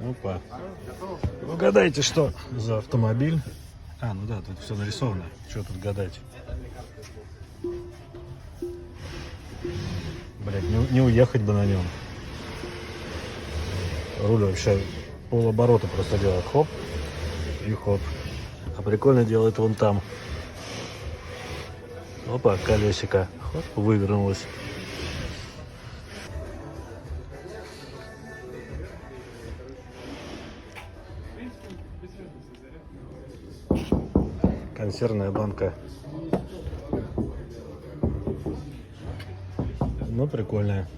Опа. Угадайте, что за автомобиль? А, ну да, тут все нарисовано. Что тут гадать? Блять, не уехать бы на нем. Руль вообще полоборота просто делает. Хоп и хоп. А прикольно делает вон там. Опа, колесико. Хоп, вывернулось. Консервная банка. Ну, прикольная.